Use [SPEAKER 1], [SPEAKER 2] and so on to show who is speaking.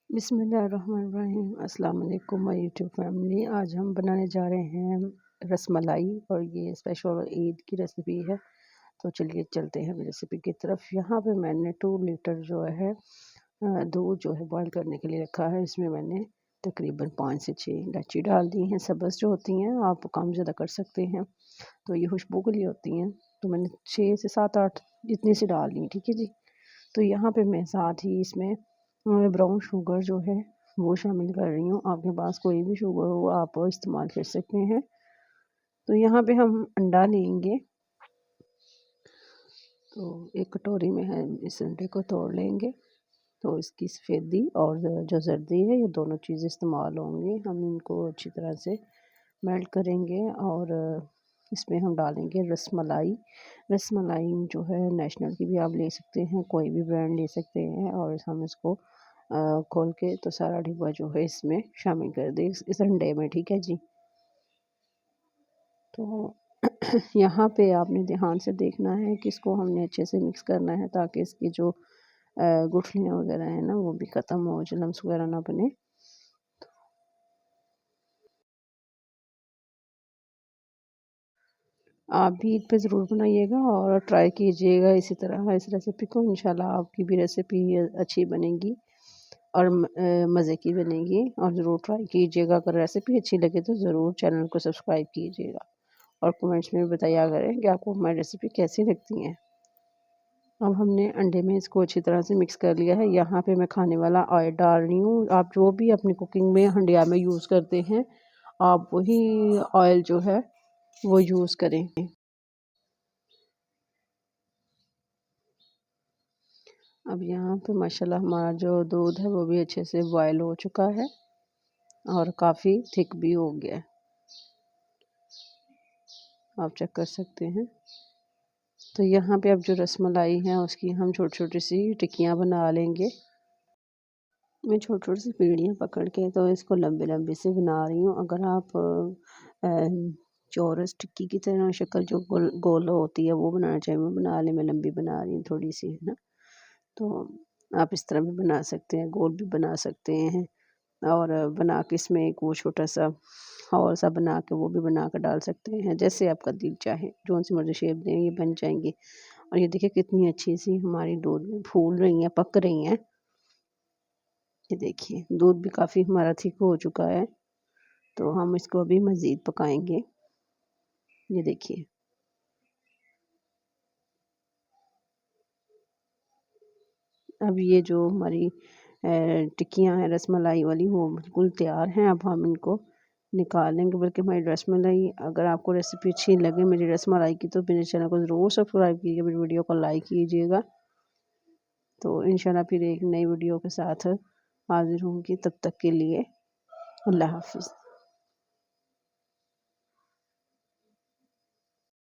[SPEAKER 1] बिस्मिल्लाहिर्रहमानिर्रहीम। अस्सलाम वालेकुम माय यूट्यूब फैमिली। आज हम बनाने जा रहे हैं रसमलाई और ये स्पेशल ईद की रेसिपी है। तो चलिए चलते हैं रेसिपी की तरफ। यहाँ पे मैंने 2 लीटर जो है दूध जो है बॉईल करने के लिए रखा है। इसमें मैंने तकरीबन 5 से 6 इलायची डाल दी हैं। सब्ज़ जो होती हैं आप कम ज़्यादा कर सकते हैं, तो ये खुशबू के लिए होती हैं। तो मैंने 6 से 7-8 इतनी सी डाल ली, ठीक है जी। तो यहाँ पे मैं साथ ही इसमें ब्राउन शुगर जो है वो शामिल कर रही हूँ। आपके पास कोई भी शुगर हो आप इस्तेमाल कर सकते हैं। तो यहाँ पे हम अंडा लेंगे, तो एक कटोरी में है इस अंडे को तोड़ लेंगे। तो इसकी सफ़ेदी और जो जर्दी है ये दोनों चीज़ें इस्तेमाल होंगी। हम इनको अच्छी तरह से मेल्ट करेंगे और इसमें हम डालेंगे रसमलाई। रसमलाई जो है नेशनल की भी आप ले सकते हैं, कोई भी ब्रांड ले सकते हैं। और हम इसको खोल के तो सारा डिब्बा जो है इसमें शामिल कर दें इस अंडे में, ठीक है जी। तो यहाँ पे आपने ध्यान से देखना है कि इसको हमने अच्छे से मिक्स करना है ताकि इसकी जो गुठलियाँ वगैरह हैं ना वो भी ख़त्म हो, जो लम्स वगैरह ना बने। आप भी ईद पे ज़रूर बनाइएगा और ट्राई कीजिएगा इसी तरह इस रेसिपी को। इंशाल्लाह आपकी भी रेसिपी अच्छी बनेगी और मज़े की बनेगी। और ज़रूर ट्राई कीजिएगा। अगर रेसिपी अच्छी लगे तो ज़रूर चैनल को सब्सक्राइब कीजिएगा और कमेंट्स में भी बताया करें कि आपको हमारी रेसिपी कैसी लगती है। अब हमने अंडे में इसको अच्छी तरह से मिक्स कर लिया है। यहाँ पे मैं खाने वाला ऑयल डाल रही हूँ। आप जो भी अपनी कुकिंग में हंडिया में यूज़ करते हैं आप वही ऑयल जो है वो यूज़ करें। अब यहाँ पे माशाल्लाह हमारा जो दूध है वो भी अच्छे से बॉयल हो चुका है और काफ़ी थिक भी हो गया है, आप चेक कर सकते हैं। तो यहाँ पे अब जो रसमलाई है उसकी हम छोटी छोटी सी टिक्कियाँ बना लेंगे। मैं छोटी छोटी सी पीढ़ियाँ पकड़ के तो इसको लंबे लंबे से बना रही हूँ। अगर आप चौरस टिक्की की तरह शक्ल जो गोल गोल होती है वो बनाना चाहिए वो बना लें। मैं लंबी बना रही हूँ थोड़ी सी, है ना। तो आप इस तरह भी बना सकते हैं, गोल भी बना सकते हैं। और बना के इसमें एक वो छोटा सा और सा बना के वो भी बना कर डाल सकते हैं, जैसे आपका दिल चाहे जो सी मर्ज़ी शेप दें ये बन जाएंगी। और ये देखिए कितनी अच्छी सी हमारी दूध में फूल रही हैं, पक रही हैं। ये देखिए दूध भी काफ़ी हमारा थिक हो चुका है। तो हम इसको अभी मज़ीद पकाएंगे। ये देखिए अब ये जो हमारी टिक्कियाँ हैं रसमलाई वाली वो बिल्कुल तैयार हैं। अब हम इनको निकाल लेंगे। बल्कि हमारी रसमलाई, अगर आपको रेसिपी अच्छी लगे मेरी रसमलाई की तो मेरे चैनल को ज़रूर सब्सक्राइब कीजिएगा, मेरी वीडियो को लाइक कीजिएगा। तो इंशाल्लाह फिर एक नई वीडियो के साथ हाज़िर होंगी। तब तक के लिए अल्लाह हाफ़िज़।